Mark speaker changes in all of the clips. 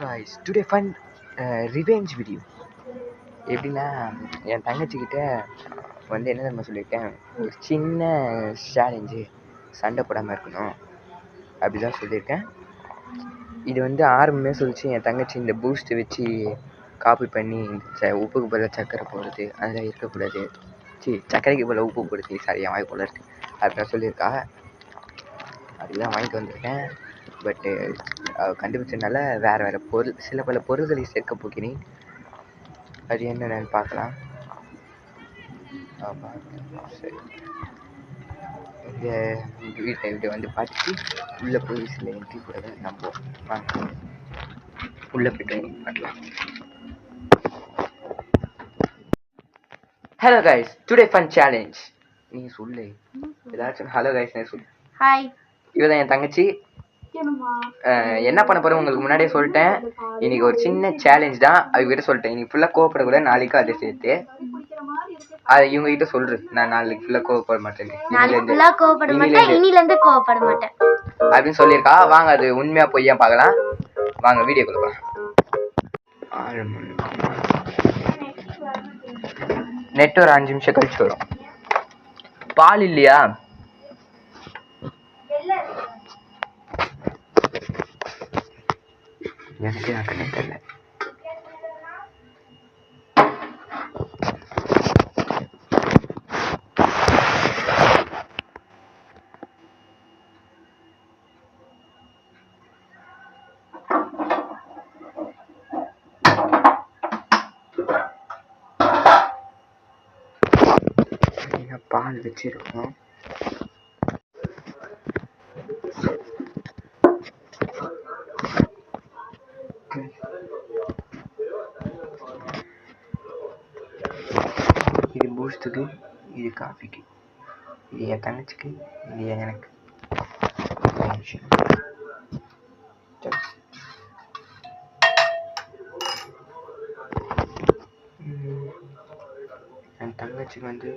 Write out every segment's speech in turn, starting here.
Speaker 1: guys, today fun revenge video. எப்படின்னா என் தங்கச்சிக்கிட்ட வந்து என்ன நம்ம சொல்லியிருக்கேன், ஒரு சின்ன சேலஞ்சு சண்டை போடாமல் இருக்கணும் அப்படி தான் சொல்லியிருக்கேன். இது வந்து ஆரம்பமே சொல்லிச்சு, என் தங்கச்சி இந்த பூஸ்ட்டை வச்சு காப்பி பண்ணி உப்புக்கு பதிலாக சர்க்கரை போடுறது அதெல்லாம் இருக்கக்கூடாது, சர்க்கரைக்கு பதிலாக உப்பு போடுறது, சாரி என் வாய் போல இருக்குது அப்படிலாம் சொல்லியிருக்கா. அதுதான் வாங்கிட்டு வந்திருக்கேன். பட்டு கண்டுபிடிச்சதுனால வேறு பொருள், சில பல பொருள்களை சேர்க்க போகிறேன். அது என்னென்னு பார்க்கலாம். ஆமாம், சரி. இந்த வீட்டை இப்படி வந்து பார்த்துட்டு உள்ளே போய் சில என்ட்ரி கூட நம்ம வாங்க உள்ளே போய்ட்டு பார்க்கலாம். Hello guys, today fun challenge. நீ சொல்லு ஏதாச்சும். ஹலோ கைஸ், நான் சொல்லு.
Speaker 2: ஹாய்.
Speaker 1: இவதான் என் தங்கச்சி. என்ன பண்ண போகிறேன் உங்களுக்கு முன்னாடியே சொல்லிட்டேன். இன்னைக்கு ஒரு சின்ன சேலஞ்ச் தான், அவங்ககிட்ட சொல்லிட்டேன். இன்னைக்கு ஃபுல்லாக கோவப்படக்கூடாது, நாளைக்கு அதை சேர்த்து அதை இவங்ககிட்ட சொல்கிறேன். நான் நாளைக்கு ஃபுல்லாக கோவப்பட மாட்டேன்,
Speaker 2: இனிலேருந்து கோவப்பட மாட்டேன்
Speaker 1: அப்படின்னு சொல்லியிருக்கா. வாங்க அது உண்மையா பொய்யா பார்க்கலாம். வாங்க வீடியோ கொடுக்கலாம். நெட் ஒரு 5 நிமிஷம் கழிச்சு வரும். பால் இல்லையா? எனக்கு தெரியல. பால் வச்சிருக்கோம். இது பூஸ்டுக்கு, இது காஃபிக்கு, இது என் தங்கச்சிக்கு, இது எனக்கு. என் தங்கச்சிக்கு வந்து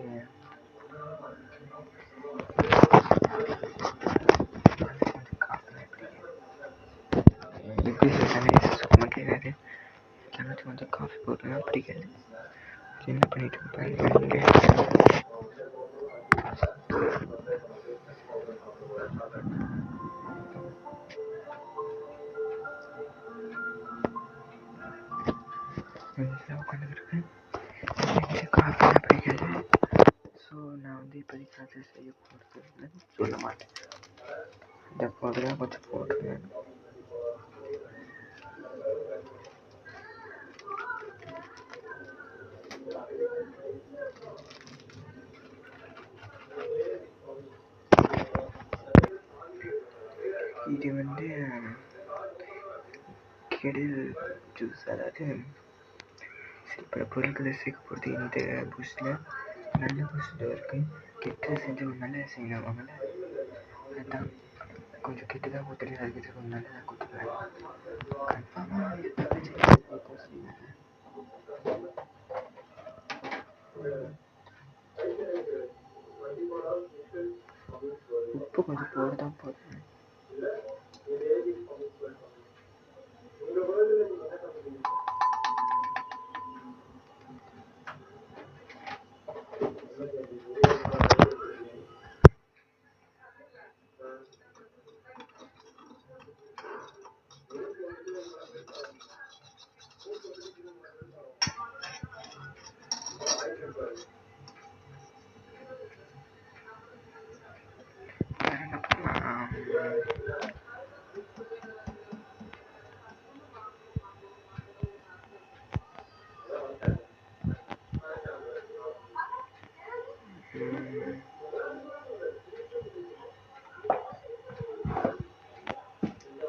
Speaker 1: தங்கச்சி வந்து காஃபி போட்டுலாம் பிடிக்காது. என்ன பண்ணிட்டு இருப்பாங்க. உட்காந்துருக்கேன். எனக்கு காஃபிலாம் பிடிக்காது. ஸோ நான் வந்து இப்போதைக்கு அதை செய்ய போகிறது சொல்ல மாட்டேன். இந்த பவுடராக கொஞ்சம் போட்டுருவேன். இது வந்து கெடில் ஜூஸ், அதாவது சில பல பொருட்களை சேர்க்க போகிறது. இந்த பூஸ்டில் நல்ல பூஸ்டில் இருக்குது, கெட்டதை செஞ்சு நல்லா செய்யணும். அவங்கள அதுதான் கொஞ்சம் கெட்டதாக ஊற்றுறது, அதுக்கிட்ட கொஞ்சம் நல்லதாக கொடுத்துருவேன். கன்ஃபார்மாக உப்பு கொஞ்சம் போட தான் போடுறேன்.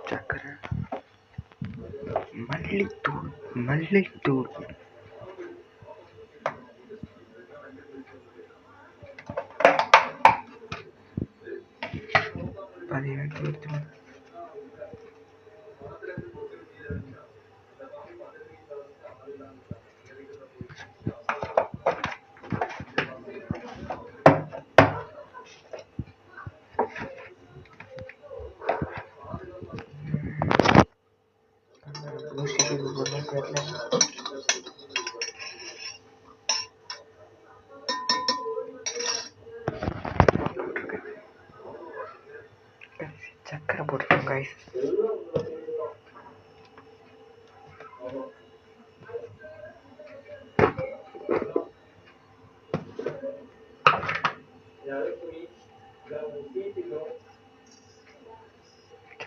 Speaker 1: சக்கரை, மல்லித்தூள், மல்லித்தூள், சக்கரை போட்டுருக்கோம் கைஸ்.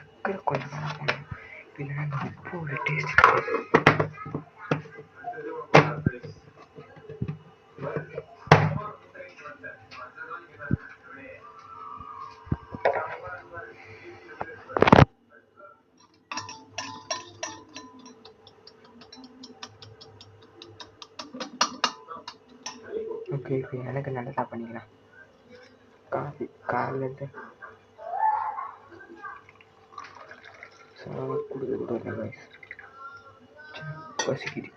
Speaker 1: சக்கரை கொஞ்சம் போடணும், இல்லைன்னா உப்போட டேஸ்ட் ஓகே. இப்போ எனக்கு நல்லதா பண்ணிக்கலாம். காஃபி காலையிலேருந்து கொடுக்க கைஸ், பசிக்குது.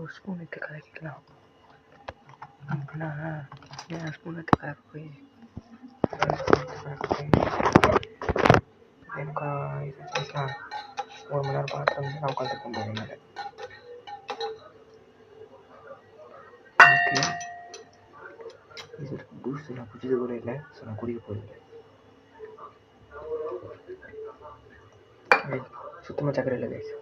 Speaker 1: ஒரு ஸ்பூன் எடுத்து கலக்கிக்கலாம். ஆனால் ஏன் ஸ்பூன் எடுத்து கலக்க போய் எனக்கு இது பேசலாம். 1 மணி நேரம் பார்த்து நான் உட்காந்துருக்க முடியாது. ஓகே, இது பூஸ்ட் நான் குடிச்சது கூட இல்லை, ஸோ நான் குடிக்க போகிறதில்லை. சுத்தமாக சக்கரை இல்லை கைஸ்.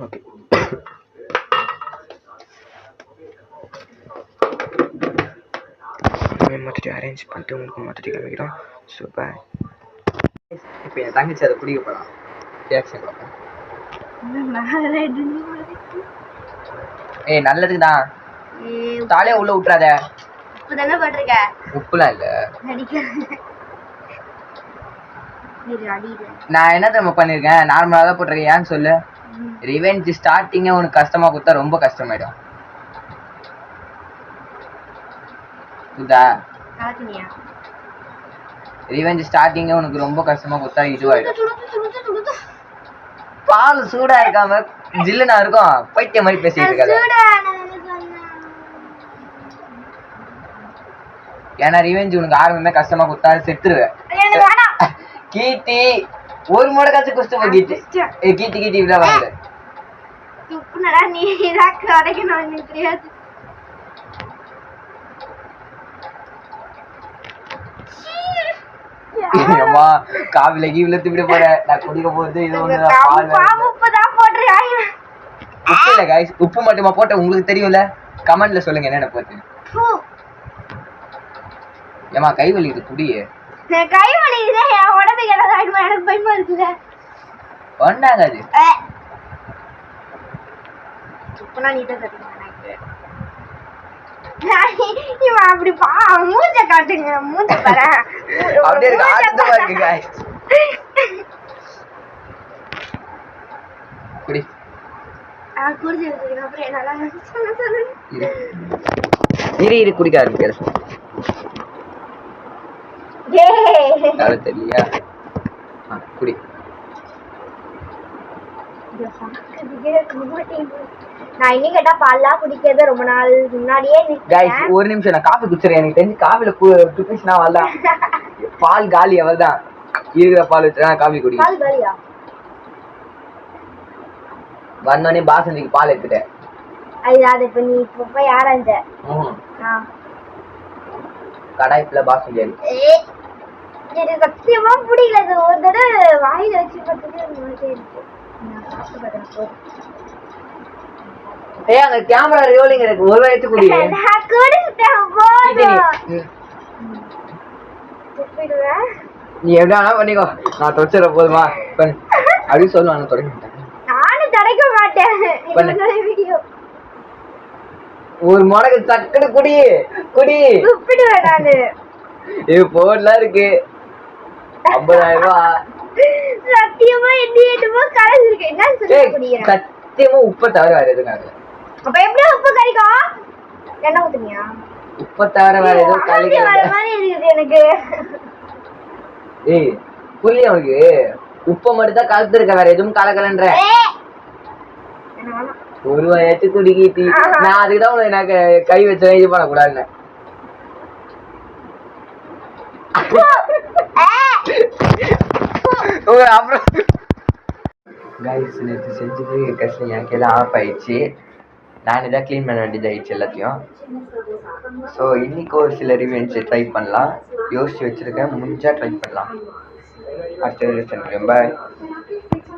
Speaker 1: ஓகே, மொத்தத்தை அரேஞ்ச் பண்ணிட்டு உங்களுக்கு மொத்தத்தை காமிக்கிறோம். சூப்பர். இப்போ என் தங்கச்சி அதை குடிக்க போகலாம். ரியாக்ஷன் பார்ப்பேன். ஏய் நல்லதுக்கு தான், தாலே உள்ள விட்டுறாத. உப்புலாம் இல்லை. நான் என்ன தெரியுமா பண்ணிருக்கேன், நார்மலாக தான் போட்டிருக்கேன். ஏன்னு சொல்லு, ரிவெஞ்ச் ஸ்டார்டிங்கே உனக்கு கஷ்டமா கொடுத்தா ரொம்ப கஷ்டமாயிடும். புரியுதா? ரிவெஞ்ச் ஸ்டார்டிங்கே உனக்கு ரொம்ப கஷ்டமா கொடுத்தா இதுவாயிடும். பால் சூடா இருக்காம ஜில்லுனா இருக்கும், பைத்திய மாதிரி பேசிட்டு இருக்காது. ஏன்னா ரிவெஞ்ச் உனக்கு ஆரம்பமே கஷ்டமா கொடுத்தா செத்துருவேன். கீர்த்தி ஒரு முடக்காச்சும் குஸ்து போ. கீர்த்தி கீர்த்தி கீர்த்தி இப்படிலாம் வாங்க. அம்மா காவில கீவில திப்பிட போற, நான் குடிக்க போறது இது ஒண்ணு. உப்பு இல்ல கைஸ், உப்பு மட்டுமா போட்ட உங்களுக்கு தெரியும்ல. கமெண்ட்ல சொல்லுங்க என்னென்ன போட்டு. ஏமா கை வலிக்குது குடியே. கை வலிக்குது, என் உடம்புக்கு ஏதாவது ஆயிடுமா, எனக்கு பயமா இருக்குல்ல. ஒண்ணாகாது. சுப்பனா நீ தான் தட்டிங்க. இவன் அப்படி பா மூஞ்ச காட்டுங்க, மூஞ்ச பாரு. அப்படியே இருக்கு, ஆச்சரியமா இருக்கு गाइस. குடி. குடிச்சதுக்கு அப்புறம் என்னால சொல்ல இரு குடிக்க ஆரம்பிக்கிறேன். ஏய் அது தெரியலையா? குடி.
Speaker 2: நான் இன்னும் கேட்டா பால்லாம் குடிக்கிறது ரொம்ப நாள் முன்னாடியே
Speaker 1: கைஸ் ஒரு நிமிஷம் நான் காஃபி குடிச்சிடுறேன். எனக்கு தெரிஞ்சு காஃபில துப்பிச்சுனா வரலாம். பால் காலி அவள்தான். இருக்கிற பால் வச்சுனா காஃபி குடி.
Speaker 2: பால் காலியா?
Speaker 1: வந்தோடனே பாசந்திக்கு பால் எடுத்துட்டேன்.
Speaker 2: அது இப்ப நீ இப்ப போய் ஆரஞ்ச
Speaker 1: கடாய்ப்புல பாசந்தி இருக்கு.
Speaker 2: எனக்கு சத்தியமா பிடிக்கல. அது ஒரு தடவை வாயில வச்சு பார்த்துட்டு இருக்கு.
Speaker 1: அந்த கேமரா ரோலிங் எனக்கு ஒரு வயசு குடி. நீ எப்படி வேணா பண்ணிக்கோ, நான் தொடச்சிட போதுமா அப்படி சொல்லுவாங்க. தொடக்க மாட்டேன்,
Speaker 2: நானும் தொடக்க மாட்டேன்.
Speaker 1: ஒரு முனக்கு சக்கடு குடி குடி
Speaker 2: உப்பிடுவேன் நானு.
Speaker 1: இது போன்லாம் இருக்கு 50,000 ரூபாய்.
Speaker 2: சத்தியமா என்னமோ கலந்து இருக்கு. என்னன்னு சொல்லி குடிக்கிறேன்.
Speaker 1: சத்தியமா உப்பை தவிர வேற எதுவும் காது.
Speaker 2: அப்ப எப்படி உப்பு கறிக்கும்? என்ன ஊத்துனியா?
Speaker 1: உப்பை தவிர வேற எதுவும் கலக்க
Speaker 2: வர மாதிரி இருக்குது எனக்கு.
Speaker 1: ஏய் புரியல உனக்கு? உப்பை மட்டும் தான் கலந்துருக்க, வேற எதுவும் கலக்கலன்ற. ஒரு வயசு குடிக்கிட்டு நான் அதுக்குதான் உனக்கு எனக்கு கை வச்சேன் இது பண்ணக்கூடாதுன்னு. அப்புறம் கைஸ் நேற்று செஞ்சது கஷ்டம் எனக்கு எல்லாம் ஆஃப் ஆயிடுச்சு. நான் இதான் க்ளீன் பண்ண வேண்டியதாகிடுச்சு எல்லாத்தையும். ஸோ இன்னைக்கு ஒரு சில ரிவென்ஸ் ட்ரை பண்ணலாம் யோசிச்சு வச்சுருக்கேன். முடிஞ்சா ட்ரை பண்ணலாம். அடுத்த பாய்.